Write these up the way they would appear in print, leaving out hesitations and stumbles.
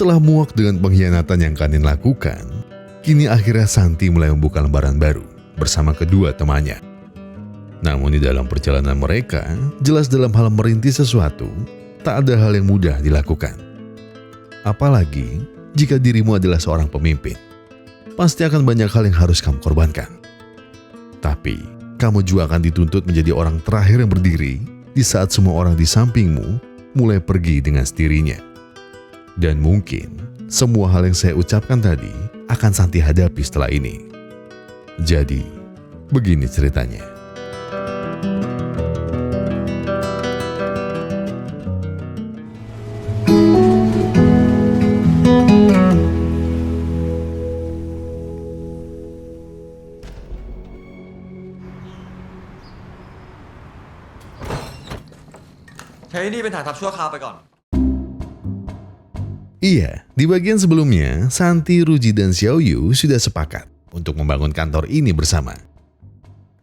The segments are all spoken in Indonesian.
Setelah muak dengan pengkhianatan yang Kanin lakukan, kini akhirnya Santi mulai membuka lembaran baru bersama kedua temannya. Namun di dalam perjalanan mereka, jelas dalam hal merintis sesuatu, tak ada hal yang mudah dilakukan. Apalagi jika dirimu adalah seorang pemimpin, pasti akan banyak hal yang harus kamu korbankan. Tapi, kamu juga akan dituntut menjadi orang terakhir yang berdiri di saat semua orang di sampingmu mulai pergi dengan sendirinya. Dan mungkin semua hal yang saya ucapkan tadi akan Santi hadapi setelah ini. Jadi, begini ceritanya. Iya, di bagian sebelumnya, Santi, Ruji, dan Xiaoyu sudah sepakat untuk membangun kantor ini bersama.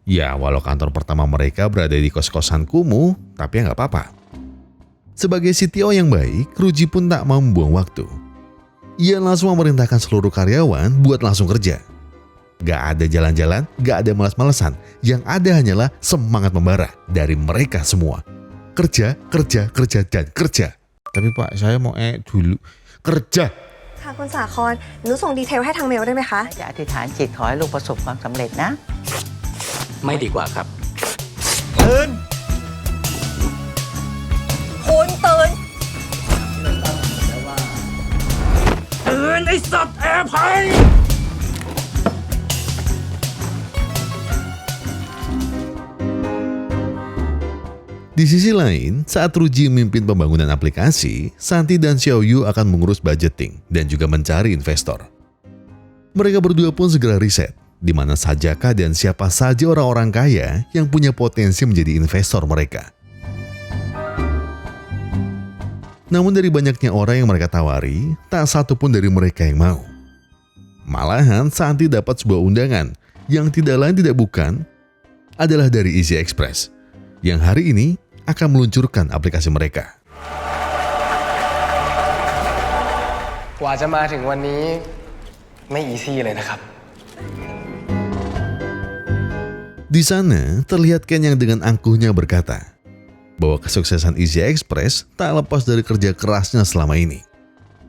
Ya, walau kantor pertama mereka berada di kos-kosan kumuh, tapi ya nggak apa-apa. Sebagai CTO yang baik, Ruji pun tak mau membuang waktu. Ia langsung memerintahkan seluruh karyawan buat langsung kerja. Gak ada jalan-jalan, gak ada malas-malesan. Yang ada hanyalah semangat membara dari mereka semua. Kerja, kerja, kerja, dan kerja. Tapi Pak, saya mau dulu. Kerja. ค่ะคุณสาครหนูส่งดีเทลให้ทางเมลได้ไหมคะ จะอธิษฐานจิตขอให้ลูกประสบความสำเร็จนะ ไม่ดีกว่าครับ ตื่นคุณตื่น ตื่นไอ้สัตว์แอร์พัง Di sisi lain, saat Ruji memimpin pembangunan aplikasi, Santi dan Xiaoyu akan mengurus budgeting dan juga mencari investor. Mereka berdua pun segera riset, di mana sajakah dan siapa saja orang-orang kaya yang punya potensi menjadi investor mereka. Namun dari banyaknya orang yang mereka tawari, tak satu pun dari mereka yang mau. Malahan Santi dapat sebuah undangan yang tidak lain tidak bukan adalah dari Easy Express, yang hari ini akan meluncurkan aplikasi mereka. กว่าจะมาถึงวันนี้ไม่อีซี่เลยนะครับ Di sana terlihat Ken yang dengan angkuhnya berkata bahwa kesuksesan Easy Express tak lepas dari kerja kerasnya selama ini.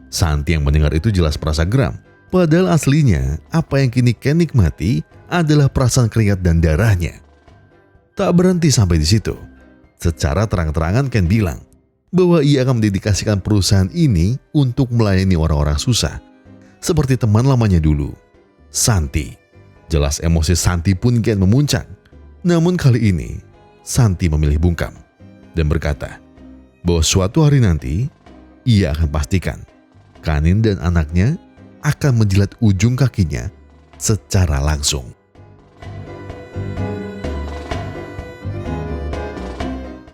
Santi yang mendengar itu jelas merasa geram, padahal aslinya apa yang kini Ken nikmati adalah perasaan keringat dan darahnya. Tak berhenti sampai di situ. Secara terang-terangan Ken bilang bahwa ia akan mendedikasikan perusahaan ini untuk melayani orang-orang susah. Seperti teman lamanya dulu, Santi. Jelas emosi Santi pun Ken memuncak. Namun kali ini, Santi memilih bungkam dan berkata bahwa suatu hari nanti, ia akan pastikan Kanin dan anaknya akan menjilat ujung kakinya secara langsung.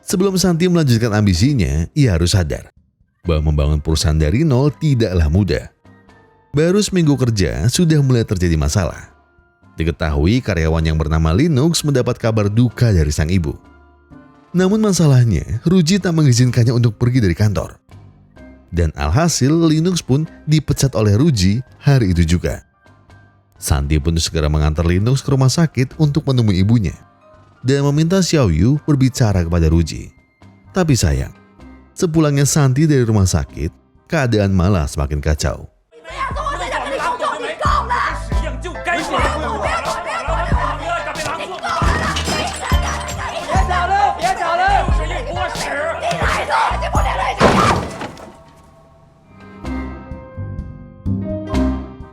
Sebelum Santi melanjutkan ambisinya, ia harus sadar bahwa membangun perusahaan dari nol tidaklah mudah. Baru seminggu kerja sudah mulai terjadi masalah. Diketahui karyawan yang bernama Linux mendapat kabar duka dari sang ibu. Namun masalahnya, Ruji tak mengizinkannya untuk pergi dari kantor. Dan alhasil Linux pun dipecat oleh Ruji hari itu juga. Santi pun segera mengantar Linux ke rumah sakit untuk menemui ibunya dan meminta Xiaoyu berbicara kepada Ruji. Tapi sayang, sepulangnya Santi dari rumah sakit, keadaan malah semakin kacau.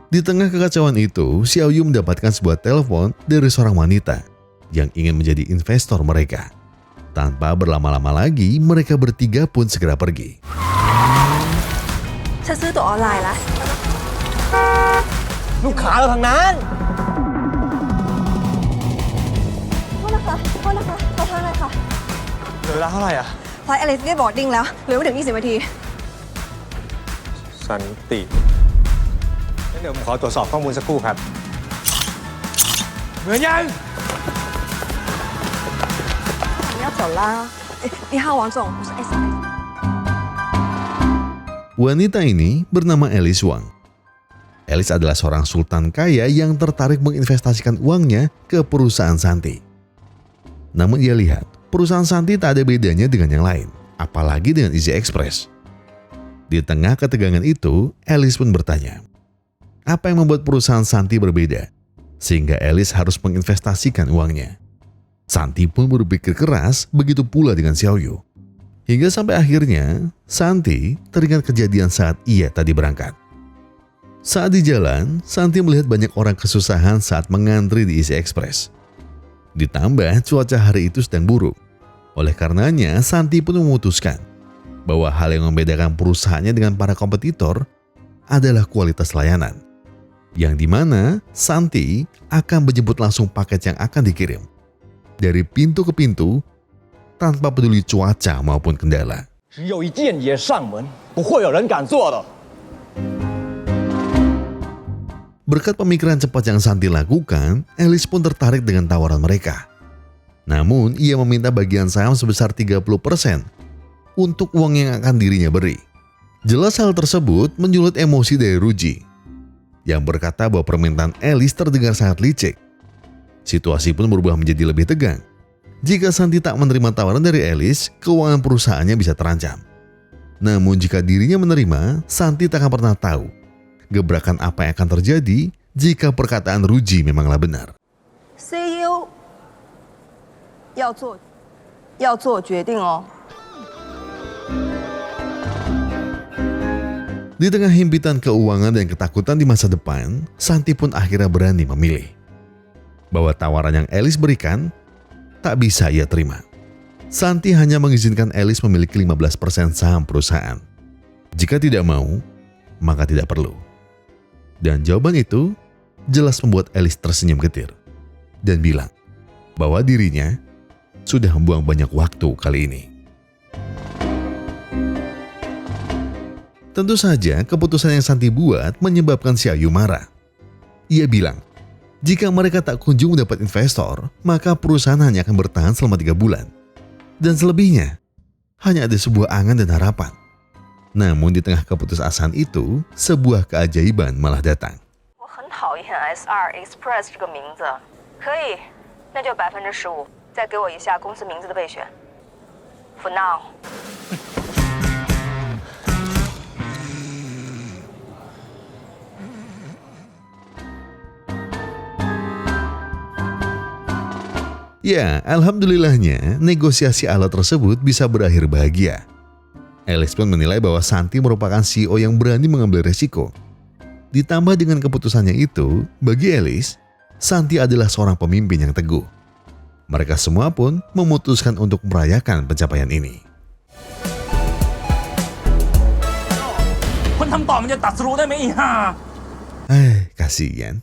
Di tengah kekacauan itu, Xiaoyu mendapatkan sebuah telepon dari seorang wanita yang ingin menjadi investor mereka. Tanpa berlama-lama lagi, mereka bertiga pun segera pergi. ฉันซื้อตั๋วออนไลน์แล้ว ลูกค้าเราทางนั้น โทษนะคะขอทางหน่อยค่ะ เหลือเวลาเท่าไหร่อ่ะ ไฟล์อลิสได้บอร์ดดิ้งแล้วเหลือไม่ถึง20 นาที สันติงั้นเดี๋ยวผมขอตรวจสอบข้อมูลสักครู่ครับ เหมือนยัง 你要走啦。你好，王总，我是 S。Wanita ini bernama Alice Wang. Alice adalah seorang sultan kaya yang tertarik menginvestasikan uangnya ke perusahaan Santi. Namun ia lihat, perusahaan Santi tak ada bedanya dengan yang lain, apalagi dengan Easy Express. Di tengah ketegangan itu, Alice pun bertanya, apa yang membuat perusahaan Santi berbeda, sehingga Alice harus menginvestasikan uangnya. Santi pun berpikir keras, begitu pula dengan Xiaoyu. Hingga sampai akhirnya, Santi teringat kejadian saat ia tadi berangkat. Saat di jalan, Santi melihat banyak orang kesusahan saat mengantri di Easy Express. Ditambah cuaca hari itu sedang buruk. Oleh karenanya, Santi pun memutuskan bahwa hal yang membedakan perusahaannya dengan para kompetitor adalah kualitas layanan, yang dimana Santi akan menjemput langsung paket yang akan dikirim dari pintu ke pintu tanpa peduli cuaca maupun kendala. 只有一间也上门，不会有人敢做的。 Berkat pemikiran cepat yang Santi lakukan, Alice pun tertarik dengan tawaran mereka. Namun, ia meminta bagian saham sebesar 30% untuk uang yang akan dirinya beri. Jelas hal tersebut menyulut emosi dari Ruji, yang berkata bahwa permintaan Alice terdengar sangat licik. Situasi pun berubah menjadi lebih tegang. Jika Santi tak menerima tawaran dari Alice, keuangan perusahaannya bisa terancam. Namun jika dirinya menerima, Santi tak akan pernah tahu gebrakan apa yang akan terjadi jika perkataan Ruji memanglah benar. CEO 要做决定哦。 Di tengah himpitan keuangan dan ketakutan di masa depan, Santi pun akhirnya berani memilih bahwa tawaran yang Alice berikan tak bisa ia terima. Santi hanya mengizinkan Alice memiliki 15% saham perusahaan. Jika tidak mau, maka tidak perlu. Dan jawaban itu jelas membuat Alice tersenyum getir dan bilang bahwa dirinya sudah membuang banyak waktu kali ini. Tentu saja keputusan yang Santi buat menyebabkan Xiaoyu marah. Ia bilang, jika mereka tak kunjung mendapat investor, maka perusahaan hanya akan bertahan selama 3 bulan. Dan selebihnya, hanya ada sebuah angan dan harapan. Namun di tengah keputusasaan itu, sebuah keajaiban malah datang. 我很讨厌 SR Express 这个名字，可以，那就15%，再给我一下公司名字的备选。For now。 Ya, alhamdulillahnya negosiasi ala tersebut bisa berakhir bahagia. Alice pun menilai bahwa Santi merupakan CEO yang berani mengambil resiko. Ditambah dengan keputusannya itu, bagi Alice, Santi adalah seorang pemimpin yang teguh. Mereka semua pun memutuskan untuk merayakan pencapaian ini. 混他们把我们家打死路都没赢啊！ Kasihan.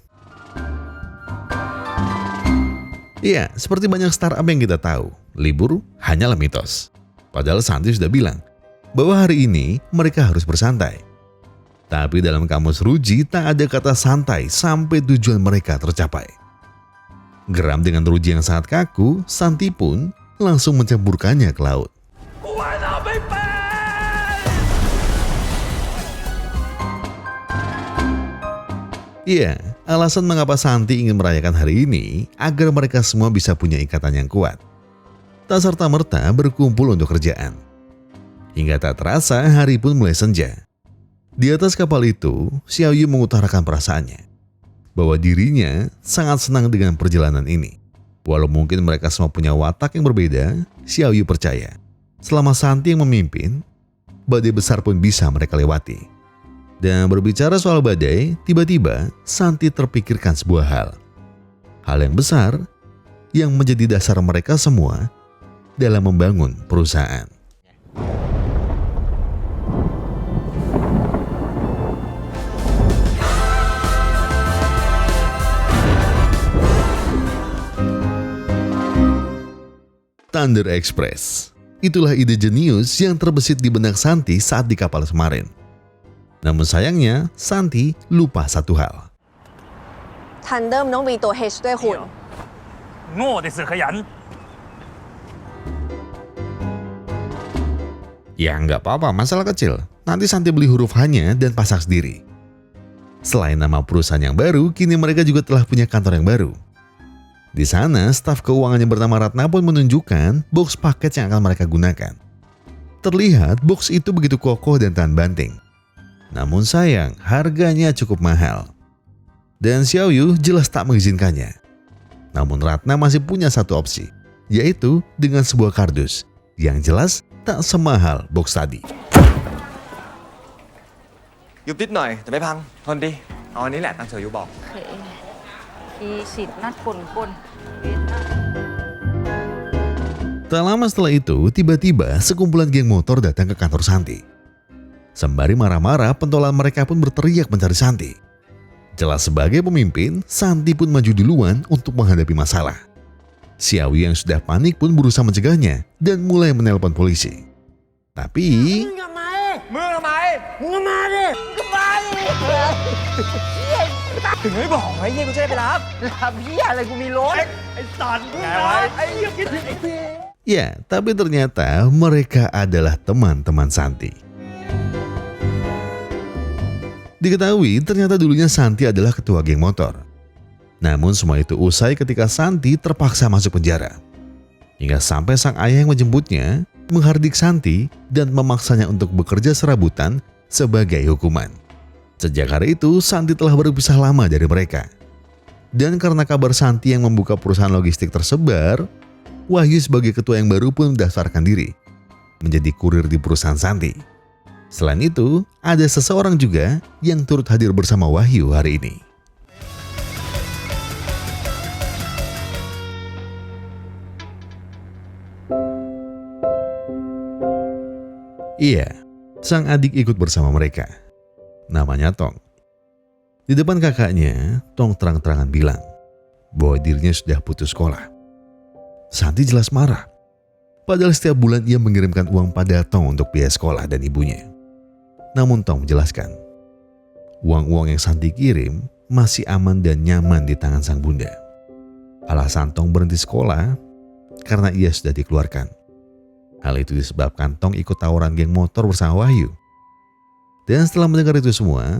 Iya, seperti banyak startup yang kita tahu, libur hanyalah mitos. Padahal Santi sudah bilang bahwa hari ini mereka harus bersantai. Tapi dalam kamus Ruji tak ada kata santai sampai tujuan mereka tercapai. Geram dengan Ruji yang sangat kaku, Santi pun langsung mencampurkannya ke laut. 我的贝贝！ Iya, alasan mengapa Santi ingin merayakan hari ini agar mereka semua bisa punya ikatan yang kuat. Tak serta-merta berkumpul untuk kerjaan. Hingga tak terasa hari pun mulai senja. Di atas kapal itu, Xiaoyu mengutarakan perasaannya bahwa dirinya sangat senang dengan perjalanan ini. Walau mungkin mereka semua punya watak yang berbeda, Xiaoyu percaya selama Santi yang memimpin, badai besar pun bisa mereka lewati. Dan berbicara soal badai, tiba-tiba Santi terpikirkan sebuah hal. Hal yang besar yang menjadi dasar mereka semua dalam membangun perusahaan. Thunder Express. Itulah ide jenius yang terbesit di benak Santi saat di kapal kemarin. Namun sayangnya, Santi lupa satu hal. 坦德农比多黑是对混。我的是个人。 Ya nggak apa-apa, masalah kecil. Nanti Santi beli huruf H-nya dan pasang sendiri. Selain nama perusahaan yang baru, kini mereka juga telah punya kantor yang baru. Di sana, staf keuangan yang bernama Ratna pun menunjukkan box paket yang akan mereka gunakan. Terlihat box itu begitu kokoh dan tahan banting. Namun sayang, harganya cukup mahal. Dan Xiaoyu jelas tak mengizinkannya. Namun Ratna masih punya satu opsi, yaitu dengan sebuah kardus yang jelas tak semahal box tadi. Giúp tít nồi,แต่ไม่พังทนดิเอาอันนี้แหละตามเสี่ยวยูบอก ที่สิทธิ์นัดปน Tak lama setelah itu, tiba-tiba sekumpulan geng motor datang ke kantor Santi. Sembari marah-marah, pentolan mereka pun berteriak mencari Santi. Jelas sebagai pemimpin, Santi pun maju duluan untuk menghadapi masalah. Xiaoyu yang sudah panik pun berusaha mencegahnya dan mulai menelpon polisi. Tapi... มึงทำไมถึงไม่บอกไอ้เหี้ยกูจะได้ไปรับ รับเหี้ยอะไรกูมีรถ ไอ้สัตว์ไงวะไอ้เหี้ยคิดไอ้เหี้ย Ya, tapi ternyata mereka adalah teman-teman Santi. Diketahui ternyata dulunya Santi adalah ketua geng motor. Namun semua itu usai ketika Santi terpaksa masuk penjara. Hingga sampai sang ayah yang menjemputnya, menghardik Santi dan memaksanya untuk bekerja serabutan sebagai hukuman. Sejak hari itu, Santi telah berpisah lama dari mereka. Dan karena kabar Santi yang membuka perusahaan logistik tersebar, Wahyu sebagai ketua yang baru pun mendaftarkan diri menjadi kurir di perusahaan Santi. Selain itu, ada seseorang juga yang turut hadir bersama Wahyu hari ini. Iya, sang adik ikut bersama mereka. Namanya Tong. Di depan kakaknya, Tong terang-terangan bilang bahwa dirinya sudah putus sekolah. Santi jelas marah. Padahal setiap bulan ia mengirimkan uang pada Tong untuk biaya sekolah dan ibunya. Namun Tong menjelaskan, uang-uang yang Santi kirim masih aman dan nyaman di tangan sang bunda. Alasan Tong berhenti sekolah karena ia sudah dikeluarkan. Hal itu disebabkan Tong ikut tawuran geng motor bersama Wahyu. Dan setelah mendengar itu semua,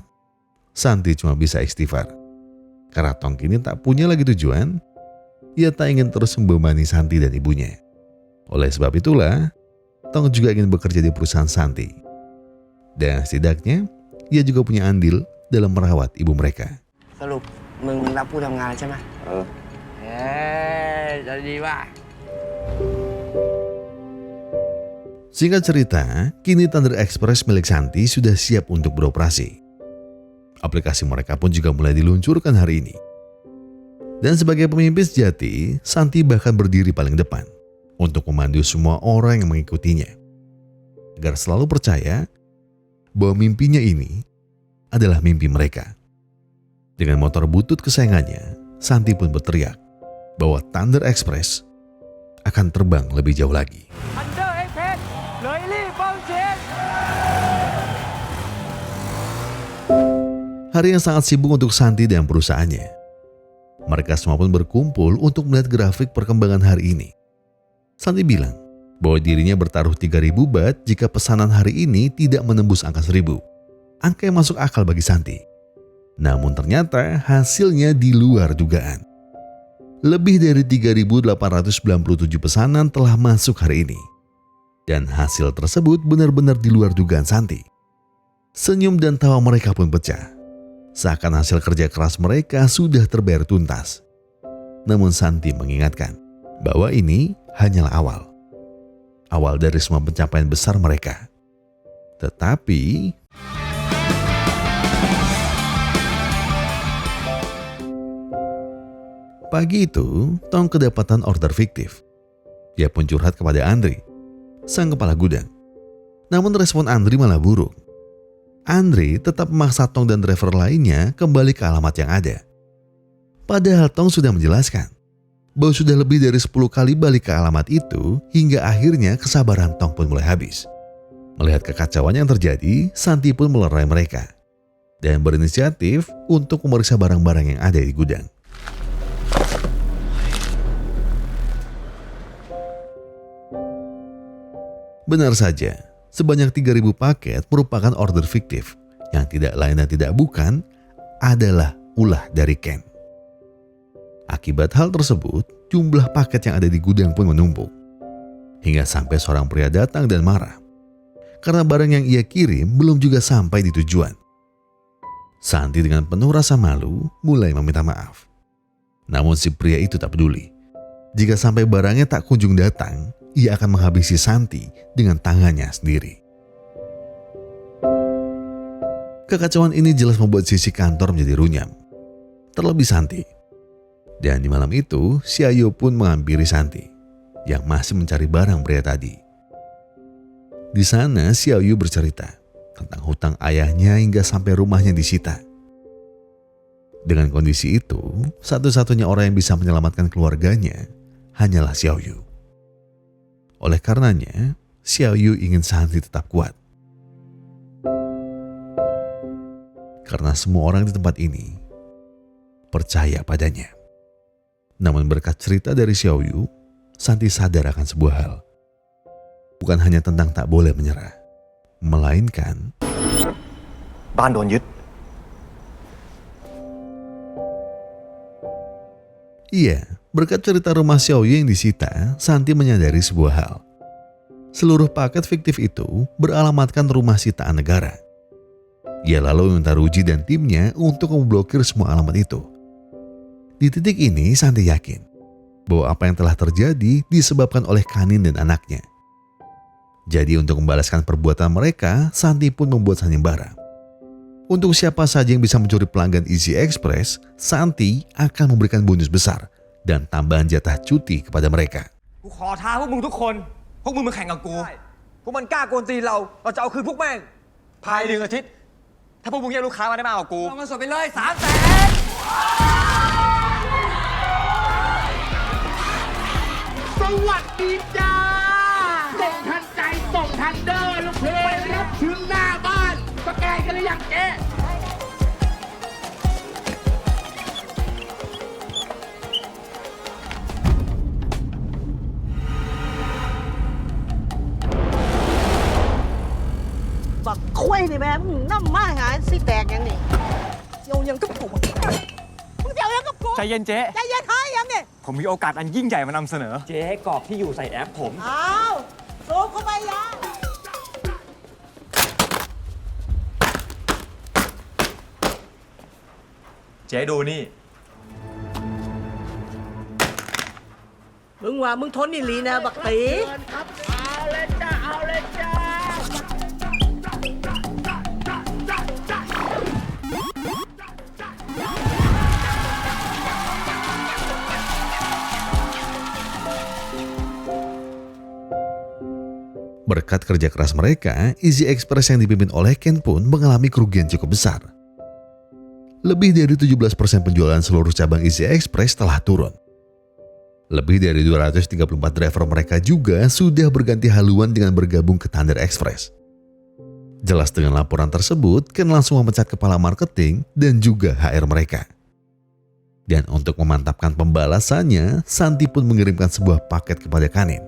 Santi cuma bisa istighfar. Karena Tong kini tak punya lagi tujuan, ia tak ingin terus membebani Santi dan ibunya. Oleh sebab itulah, Tong juga ingin bekerja di perusahaan Santi. Dan setidaknya, ia juga punya andil dalam merawat ibu mereka. สรุปมึงรับผู้ทำงานใช่ไหมจะดีว่ะ Singkat cerita, kini Thunder Express milik Santi sudah siap untuk beroperasi. Aplikasi mereka pun juga mulai diluncurkan hari ini. Dan sebagai pemimpin sejati, Santi bahkan berdiri paling depan untuk memandu semua orang yang mengikutinya, agar selalu percaya bahwa mimpinya ini adalah mimpi mereka. Dengan motor butut kesayangannya, Santi pun berteriak bahwa Thunder Express akan terbang lebih jauh lagi. Hari yang sangat sibuk untuk Santi dan perusahaannya. Mereka semua pun berkumpul untuk melihat grafik perkembangan hari ini. Santi bilang bahwa dirinya bertaruh 3.000 baht jika pesanan hari ini tidak menembus angka 1.000. Angka yang masuk akal bagi Santi. Namun ternyata hasilnya di luar dugaan. Lebih dari 3.897 pesanan telah masuk hari ini. Dan hasil tersebut benar-benar di luar dugaan Santi. Senyum dan tawa mereka pun pecah. Seakan hasil kerja keras mereka sudah terbayar tuntas. Namun Santi mengingatkan bahwa ini hanyalah awal. Awal dari semua pencapaian besar mereka. Tetapi pagi itu, Tong kedapatan order fiktif. Dia pun curhat kepada Andri, sang kepala gudang. Namun respon Andri malah buruk. Andri tetap memaksa Tong dan driver lainnya kembali ke alamat yang ada. Padahal Tong sudah menjelaskan bahwa sudah lebih dari 10 kali balik ke alamat itu hingga akhirnya kesabaran Tong pun mulai habis. Melihat kekacauan yang terjadi, Santi pun melerai mereka dan berinisiatif untuk memeriksa barang-barang yang ada di gudang. Benar saja, sebanyak 3.000 paket merupakan order fiktif yang tidak lain dan tidak bukan adalah ulah dari Ken. Akibat hal tersebut, jumlah paket yang ada di gudang pun menumpuk. Hingga sampai seorang pria datang dan marah karena barang yang ia kirim belum juga sampai di tujuan. Santi dengan penuh rasa malu mulai meminta maaf. Namun si pria itu tak peduli. Jika sampai barangnya tak kunjung datang, ia akan menghabisi Santi dengan tangannya sendiri. Kekacauan ini jelas membuat sisi kantor menjadi runyam. Terlebih Santi. Dan di malam itu, Xiaoyu pun menghampiri Santi yang masih mencari barang pria tadi. Di sana, Xiaoyu bercerita tentang hutang ayahnya hingga sampai rumahnya disita. Dengan kondisi itu, satu-satunya orang yang bisa menyelamatkan keluarganya hanyalah Xiaoyu. Oleh karenanya, Xiaoyu ingin Santi tetap kuat. Karena semua orang di tempat ini percaya padanya. Namun berkat cerita dari Xiaoyu, Santi sadar akan sebuah hal. Bukan hanya tentang tak boleh menyerah, melainkan บ้านโดนยึด iya, berkat cerita rumah Xiaoyu yang disita, Santi menyadari sebuah hal. Seluruh paket fiktif itu beralamatkan rumah sitaan negara. Ia lalu meminta Ruji dan timnya untuk memblokir semua alamat itu. Di titik ini, Santi yakin bahwa apa yang telah terjadi disebabkan oleh Kanin dan anaknya. Jadi untuk membalaskan perbuatan mereka, Santi pun membuat sayembara. Untuk siapa saja yang bisa mencuri pelanggan Easy Express, Santi akan memberikan bonus besar dan tambahan jatah cuti kepada mereka. กูขอท้าพวกมึงทุกคน พวกมึงมาแข่งกับกู พวกมันกล้าโกนตีนเราจะเอาคืนพวกแม่ง ภาย1 อาทิตย์ ถ้าพวกมึงแยกลูกค้ามาได้มากกว่ากูเอาเงินสดไปเลย300,000 สวัสดีจ้าส่งทันใจส่งทันเดอร์ลูกเพลรับถึงหน้าบ้านสแกนกันหรือยังเจ๊ บักคุยนี่แม่มึงน้ำมาหาสิแตกยังนี่เจียวยังกับกูมึงเจียวยังกับกู ใจเย็นเจ๊ ใจเย็นหายังนี่ ผมมีโอกาสอันยิ่งใหญ่มานำเสนอ เจ๊กรอกที่อยู่ใส่แอปผม อ้าวสูบเข้าไปยา เจ๊ดูนี่ มึงว่ามึงทนนี่ลีนะบักตี ครับเอาเลยจ้าเอาเลยจ้า Berkat kerja keras mereka, Easy Express yang dipimpin oleh Ken pun mengalami kerugian cukup besar. Lebih dari 17% penjualan seluruh cabang Easy Express telah turun. Lebih dari 234 driver mereka juga sudah berganti haluan dengan bergabung ke Thunder Express. Jelas dengan laporan tersebut, Ken langsung memecat kepala marketing dan juga HR mereka. Dan untuk memantapkan pembalasannya, Santi pun mengirimkan sebuah paket kepada Kanin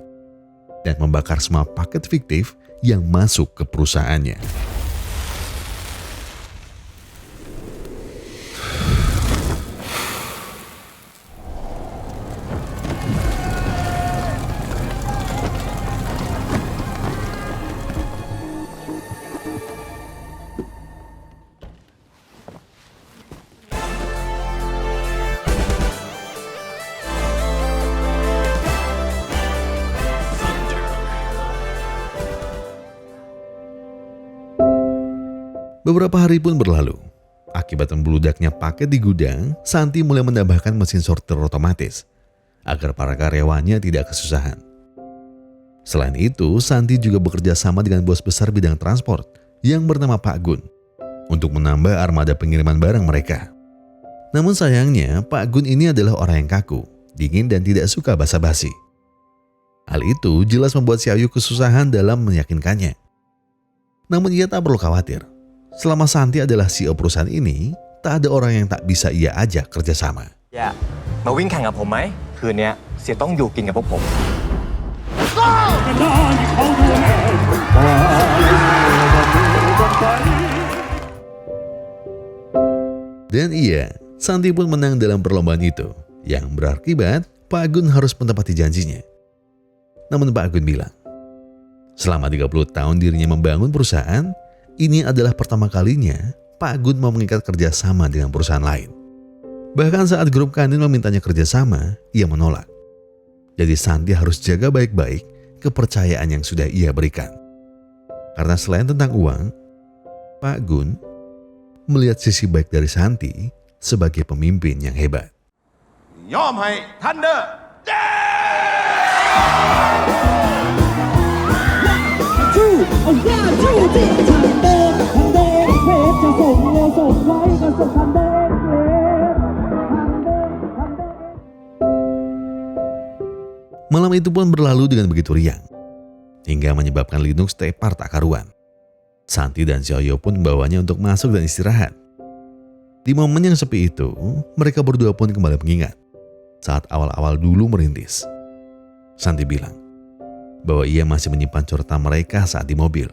dan membakar semua paket fiktif yang masuk ke perusahaannya. Beberapa hari pun berlalu. Akibat membeludaknya paket di gudang, Santi mulai menambahkan mesin sortir otomatis agar para karyawannya tidak kesusahan. Selain itu, Santi juga bekerja sama dengan bos besar bidang transport yang bernama Pak Gun untuk menambah armada pengiriman barang mereka. Namun sayangnya, Pak Gun ini adalah orang yang kaku, dingin dan tidak suka basa-basi. Hal itu jelas membuat Xiaoyu kesusahan dalam meyakinkannya. Namun ia tak perlu khawatir. Selama Santi adalah CEO perusahaan ini, tak ada orang yang tak bisa ia ajak kerjasama. มาวิ่งแข่งกับผมไหม คืนนี้เสียต้องอยู่กินกับพวกผม Dan iya, Santi pun menang dalam perlombaan itu, yang berakibat Pak Agun harus menepati janjinya. Namun Pak Agun bilang, selama 30 tahun dirinya membangun perusahaan, ini adalah pertama kalinya Pak Agun mau mengikat kerjasama dengan perusahaan lain. Bahkan saat grup Kanin memintanya kerjasama, ia menolak. Jadi Santi harus jaga baik-baik kepercayaan yang sudah ia berikan. Karena selain tentang uang, Pak Agun melihat sisi baik dari Santi sebagai pemimpin yang hebat. ยอมให้ทันเดอร์ Malam itu pun berlalu dengan begitu riang, hingga menyebabkan Linux tepar tak karuan. Santi dan Xiaoyu pun membawanya untuk masuk dan istirahat. Di momen yang sepi itu, mereka berdua pun kembali mengingat saat awal-awal dulu merintis. Santi bilang bahwa ia masih menyimpan coretan mereka saat di mobil.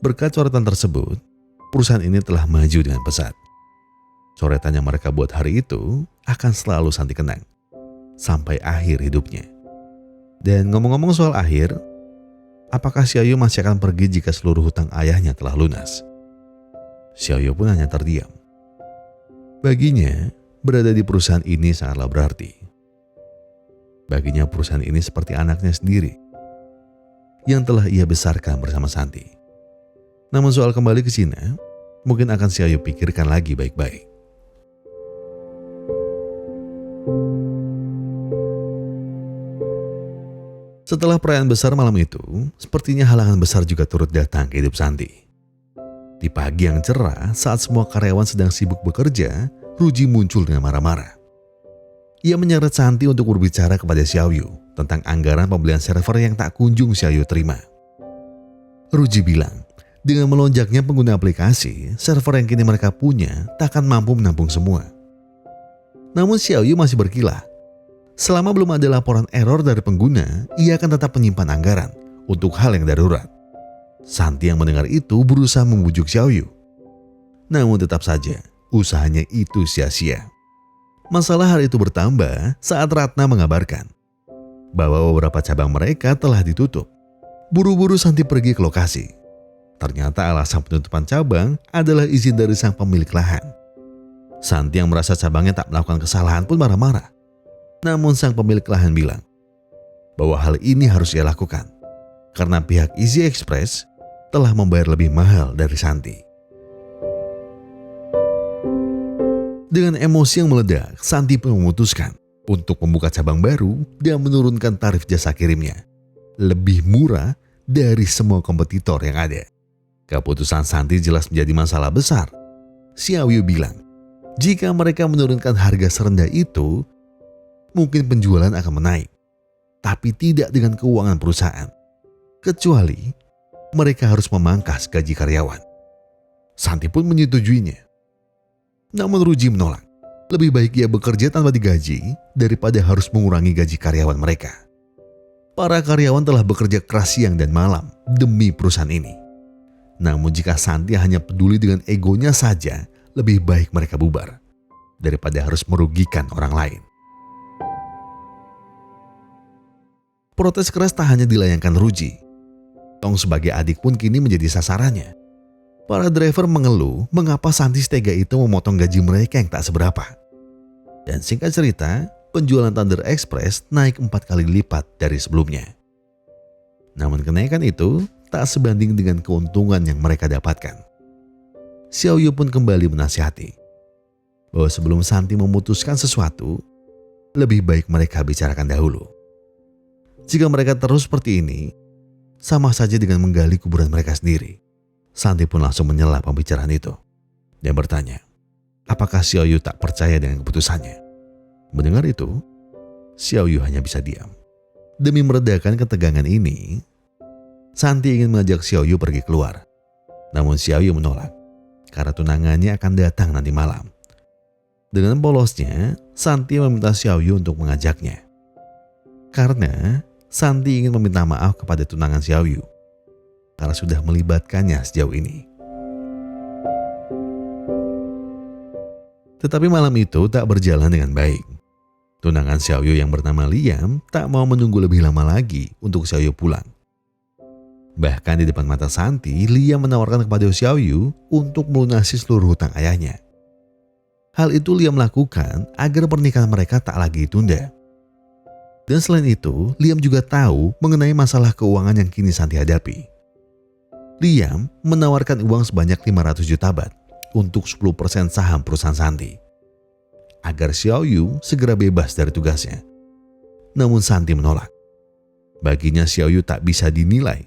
Berkat coretan tersebut, perusahaan ini telah maju dengan pesat. Coretan yang mereka buat hari itu akan selalu Santi kenang sampai akhir hidupnya. Dan ngomong-ngomong soal akhir, apakah Xiaoyu masih akan pergi jika seluruh hutang ayahnya telah lunas? Xiaoyu pun hanya terdiam. Baginya, berada di perusahaan ini sangatlah berarti. Baginya perusahaan ini seperti anaknya sendiri yang telah ia besarkan bersama Santi. Namun soal kembali ke Cina, mungkin akan Xiaoyu pikirkan lagi baik-baik. Setelah perayaan besar malam itu, sepertinya halangan besar juga turut datang ke hidup Santi. Di pagi yang cerah, saat semua karyawan sedang sibuk bekerja, Ruji muncul dengan marah-marah. Ia menyeret Santi untuk berbicara kepada Xiaoyu tentang anggaran pembelian server yang tak kunjung Xiaoyu terima. Ruji bilang, dengan melonjaknya pengguna aplikasi, server yang kini mereka punya tak akan mampu menampung semua. Namun Xiaoyu masih berkilah. Selama belum ada laporan error dari pengguna, ia akan tetap menyimpan anggaran untuk hal yang darurat. Santi yang mendengar itu berusaha membujuk Xiaoyu. Namun tetap saja, usahanya itu sia-sia. Masalah hal itu bertambah saat Ratna mengabarkan bahwa beberapa cabang mereka telah ditutup. Buru-buru Santi pergi ke lokasi. Ternyata alasan penutupan cabang adalah izin dari sang pemilik lahan. Santi yang merasa cabangnya tak melakukan kesalahan pun marah-marah. Namun sang pemilik lahan bilang bahwa hal ini harus ia lakukan karena pihak Easy Express telah membayar lebih mahal dari Santi. Dengan emosi yang meledak, Santi pun memutuskan untuk membuka cabang baru dan menurunkan tarif jasa kirimnya lebih murah dari semua kompetitor yang ada. Keputusan Santi jelas menjadi masalah besar. Xiaoyu bilang, jika mereka menurunkan harga serendah itu, mungkin penjualan akan menaik, tapi tidak dengan keuangan perusahaan. Kecuali mereka harus memangkas gaji karyawan. Santi pun menyetujuinya. Namun Ruji menolak. Lebih baik ia bekerja tanpa digaji daripada harus mengurangi gaji karyawan mereka. Para karyawan telah bekerja keras siang dan malam demi perusahaan ini. Namun jika Santi hanya peduli dengan egonya saja, lebih baik mereka bubar daripada harus merugikan orang lain. Protes keras tak hanya dilayangkan Ruji. Tong sebagai adik pun kini menjadi sasarannya. Para driver mengeluh mengapa Santi setega itu memotong gaji mereka yang tak seberapa. Dan singkat cerita, penjualan Thunder Express naik 4 kali lipat dari sebelumnya. Namun kenaikan itu tak sebanding dengan keuntungan yang mereka dapatkan. Xiaoyu pun kembali menasihati bahwa sebelum Santi memutuskan sesuatu, lebih baik mereka bicarakan dahulu. Jika mereka terus seperti ini, sama saja dengan menggali kuburan mereka sendiri. Santi pun langsung menyela pembicaraan itu dan bertanya, apakah Xiaoyu tak percaya dengan keputusannya? Mendengar itu, Xiaoyu hanya bisa diam. Demi meredakan ketegangan ini, Santi ingin mengajak Xiaoyu pergi keluar. Namun Xiaoyu menolak, karena tunangannya akan datang nanti malam. Dengan polosnya, Santi meminta Xiaoyu untuk mengajaknya. Karena Santi ingin meminta maaf kepada tunangan Xiaoyu karena sudah melibatkannya sejauh ini. Tetapi malam itu tak berjalan dengan baik. Tunangan Xiaoyu yang bernama Liam tak mau menunggu lebih lama lagi untuk Xiaoyu pulang. Bahkan di depan mata Santi, Liam menawarkan kepada Xiaoyu untuk melunasi seluruh hutang ayahnya. Hal itu Liam lakukan agar pernikahan mereka tak lagi ditunda. Dan selain itu, Liam juga tahu mengenai masalah keuangan yang kini Santi hadapi. Liam menawarkan uang sebanyak 500 juta baht untuk 10% saham perusahaan Santi, agar Xiaoyu segera bebas dari tugasnya. Namun Santi menolak. Baginya Xiaoyu tak bisa dinilai,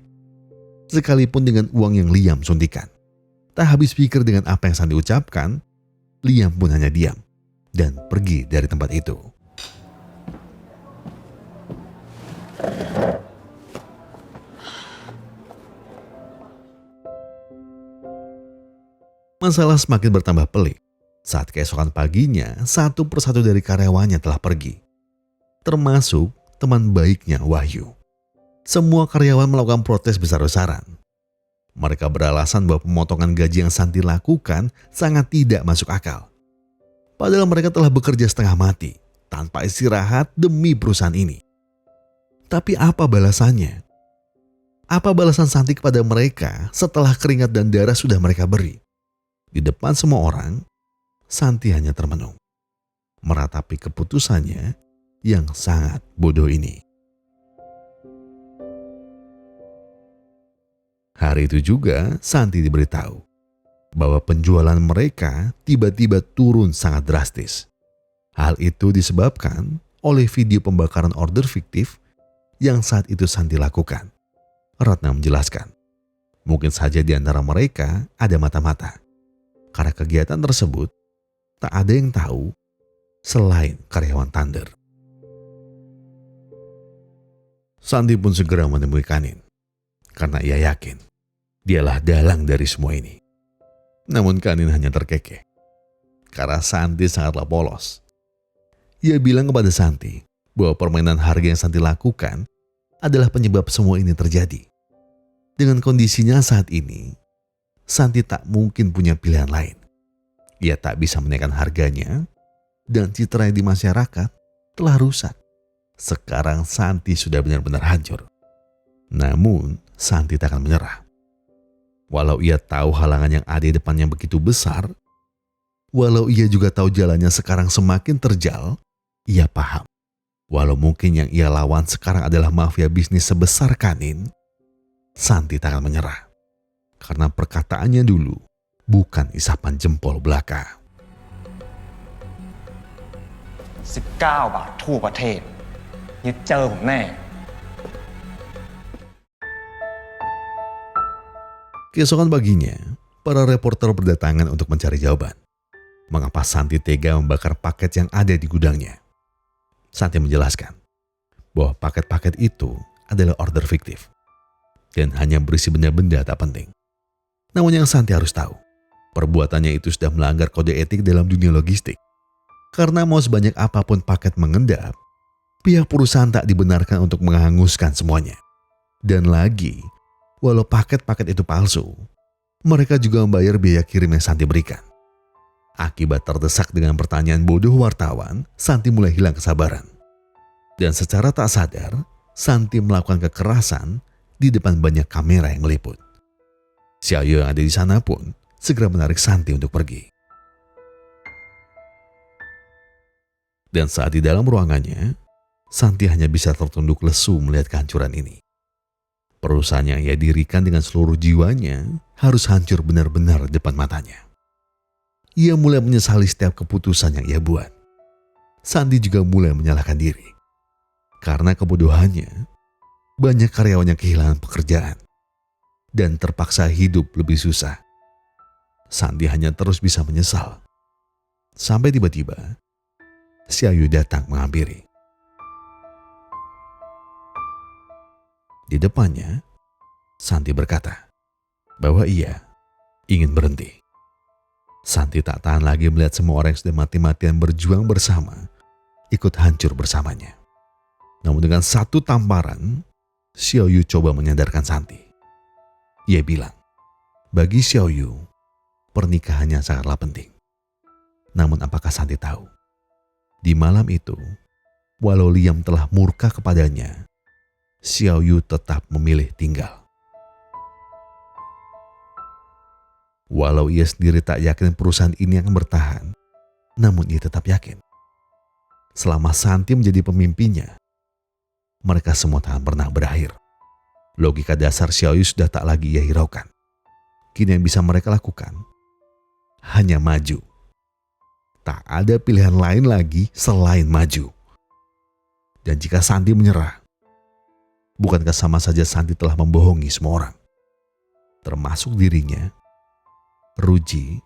sekalipun dengan uang yang Liam suntikan. Tak habis pikir dengan apa yang Santi ucapkan, Liam pun hanya diam dan pergi dari tempat itu. Masalah semakin bertambah pelik saat keesokan paginya satu persatu dari karyawannya telah pergi, termasuk teman baiknya Wahyu. Semua karyawan melakukan protes besar-besaran. Mereka beralasan bahwa pemotongan gaji yang Santi lakukan sangat tidak masuk akal. Padahal mereka telah bekerja setengah mati tanpa istirahat demi perusahaan ini. Tapi apa balasannya? Apa balasan Santi kepada mereka setelah keringat dan darah sudah mereka beri? Di depan semua orang, Santi hanya termenung, meratapi keputusannya yang sangat bodoh ini. Hari itu juga Santi diberitahu bahwa penjualan mereka tiba-tiba turun sangat drastis. Hal itu disebabkan oleh video pembakaran order fiktif yang saat itu Santi lakukan. Ratna menjelaskan, mungkin saja di antara mereka ada mata-mata. Karena kegiatan tersebut tak ada yang tahu selain karyawan Thunder. Santi pun segera menemui Kanin karena ia yakin dialah dalang dari semua ini. Namun Kanin hanya terkekeh karena Santi sangatlah polos. Ia bilang kepada Santi bahwa permainan harga yang Santi lakukan adalah penyebab semua ini terjadi. Dengan kondisinya saat ini, Santi tak mungkin punya pilihan lain. Ia tak bisa menaikkan harganya dan citra di masyarakat telah rusak. Sekarang Santi sudah benar-benar hancur. Namun Santi tak akan menyerah. Walau ia tahu halangan yang ada di depannya begitu besar, walau ia juga tahu jalannya sekarang semakin terjal, ia paham. Walau mungkin yang ia lawan sekarang adalah mafia bisnis sebesar Kanin, Santi tak akan menyerah. Karena perkataannya dulu bukan isapan jempol belaka. 19 บาททั่วประเทศยึดเจอผมแน่ Keesokan paginya, para reporter berdatangan untuk mencari jawaban. Mengapa Santi tega membakar paket yang ada di gudangnya? Santi menjelaskan bahwa paket-paket itu adalah order fiktif dan hanya berisi benda-benda tak penting. Namun yang Santi harus tahu, perbuatannya itu sudah melanggar kode etik dalam dunia logistik. Karena mau sebanyak apapun paket mengendap, pihak perusahaan tak dibenarkan untuk menghanguskan semuanya. Dan lagi, walau paket-paket itu palsu, mereka juga membayar biaya kirim yang Santi berikan. Akibat terdesak dengan pertanyaan bodoh wartawan, Santi mulai hilang kesabaran. Dan secara tak sadar, Santi melakukan kekerasan di depan banyak kamera yang meliput. Xiaoyu yang ada di sana pun segera menarik Santi untuk pergi. Dan saat di dalam ruangannya, Santi hanya bisa tertunduk lesu melihat kehancuran ini. Perusahaan yang ia dirikan dengan seluruh jiwanya harus hancur benar-benar di depan matanya. Ia mulai menyesali setiap keputusan yang ia buat. Santi juga mulai menyalahkan diri. Karena kebodohannya, banyak karyawan yang kehilangan pekerjaan dan terpaksa hidup lebih susah. Santi hanya terus bisa menyesal. Sampai tiba-tiba, Xiaoyu datang menghampiri. Di depannya, Santi berkata bahwa ia ingin berhenti. Santi tak tahan lagi melihat semua orang yang sudah mati-matian berjuang bersama ikut hancur bersamanya. Namun Namun dengan satu tamparan, Xiaoyu coba menyadarkan Santi. Ia bilang, bagi Xiaoyu, pernikahannya sangatlah penting. Namun apakah Santi tahu? Di malam itu, walau Liam telah murka kepadanya, Xiaoyu tetap memilih tinggal. Walau ia sendiri tak yakin perusahaan ini akan bertahan, namun ia tetap yakin. Selama Santi menjadi pemimpinnya, mereka semua tak akan pernah berakhir. Logika dasar Xiaoyu sudah tak lagi ia hiraukan. Kini yang bisa mereka lakukan hanya maju. Tak ada pilihan lain lagi selain maju. Dan jika Santi menyerah, bukankah sama saja Santi telah membohongi semua orang? Termasuk dirinya, Ruji,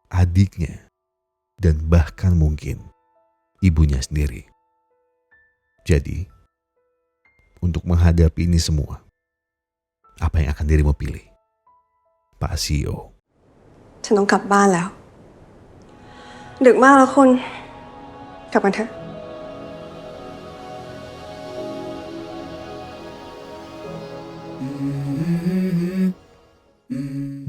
adiknya, dan bahkan mungkin ibunya sendiri. Jadi, untuk menghadapi ini semua, apa yang akan dirimu pilih, Pak CEO? ฉันต้องกลับบ้านแล้ว ดึกมากแล้วคุณ กลับกันเถอะ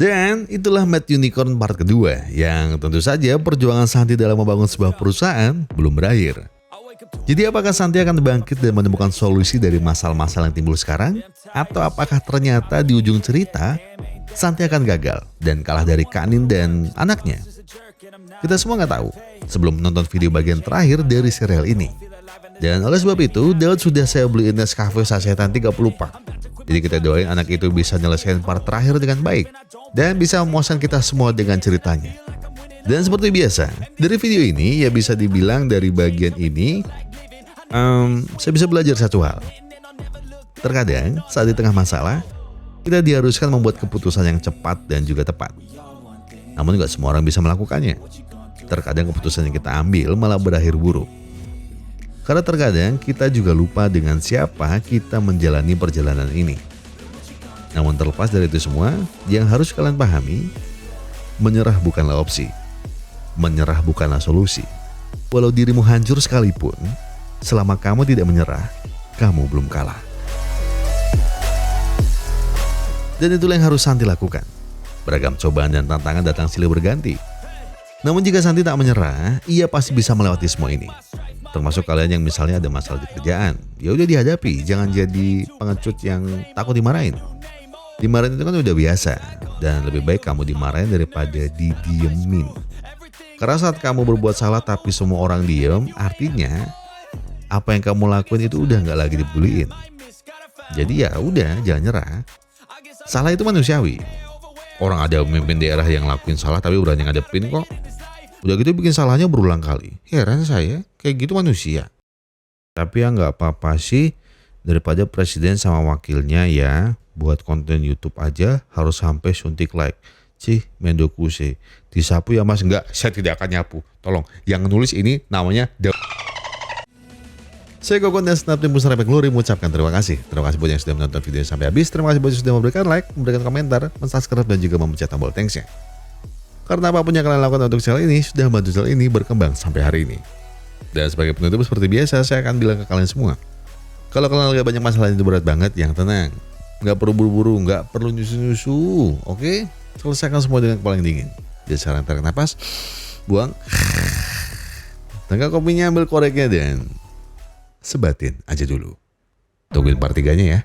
Dan itulah Mad Unicorn part kedua, yang tentu saja perjuangan Santi dalam membangun sebuah perusahaan belum berakhir. Jadi apakah Santi akan bangkit dan menemukan solusi dari masalah-masalah yang timbul sekarang? Atau apakah ternyata di ujung cerita Santi akan gagal dan kalah dari Kanin dan anaknya? Kita semua nggak tahu sebelum menonton video bagian terakhir dari serial ini. Dan oleh sebab itu, Daud sudah saya beliin Nescafe sasetan 30 pak. Jadi kita doain anak itu bisa nyelesain part terakhir dengan baik dan bisa memuaskan kita semua dengan ceritanya. Dan seperti biasa, dari video ini ya bisa dibilang dari bagian ini saya bisa belajar satu hal. Terkadang saat di tengah masalah, kita diharuskan membuat keputusan yang cepat dan juga tepat. Namun gak semua orang bisa melakukannya. Terkadang keputusan yang kita ambil malah berakhir buruk. Karena terkadang kita juga lupa dengan siapa kita menjalani perjalanan ini. Namun terlepas dari itu semua, yang harus kalian pahami, menyerah bukanlah opsi. Menyerah bukanlah solusi. Walau dirimu hancur sekalipun, selama kamu tidak menyerah, kamu belum kalah. Dan itulah yang harus Santi lakukan. Beragam cobaan dan tantangan datang silih berganti. Namun jika Santi tak menyerah, ia pasti bisa melewati semua ini. Termasuk kalian yang misalnya ada masalah di kerjaan, ya udah dihadapi, jangan jadi pengecut yang takut dimarahin. Dimarahin itu kan udah biasa, dan lebih baik kamu dimarahin daripada didiemin. Karena saat kamu berbuat salah tapi semua orang diem, artinya apa yang kamu lakuin itu udah nggak lagi dipeduliin. Jadi ya udah, jangan nyerah. Salah itu manusiawi. Orang ada pemimpin daerah yang lakuin salah tapi berani ngadepin kok. Udah gitu bikin salahnya berulang kali. Heran saya, kayak gitu manusia. Tapi ya nggak apa-apa sih, daripada presiden sama wakilnya ya buat konten YouTube aja harus sampai suntik like. Cih, mendoku sih. Disapu ya mas? Enggak, saya tidak akan nyapu. Tolong, yang nulis ini namanya Saya Kokon dan Snap Tim Pusar Efek Glory mengucapkan terima kasih. Terima kasih buat yang sudah menonton video sampai habis. Terima kasih buat yang sudah memberikan like, memberikan komentar, mensubscribe dan juga memencet tombol thanks-nya. Karena apapun yang kalian lakukan untuk channel ini sudah membantu channel ini berkembang sampai hari ini. Dan sebagai penutup seperti biasa, saya akan bilang ke kalian semua, kalau kalian lagi banyak masalah itu berat banget, yang tenang, nggak perlu buru-buru, nggak perlu nyusu-nyusu, oke? Selesaikan semua dengan kepala yang dingin. Jadi sekarang tarik nafas, buang, tengah kopinya, ambil koreknya dan sebatin aja dulu. Tungguin part 3-nya ya.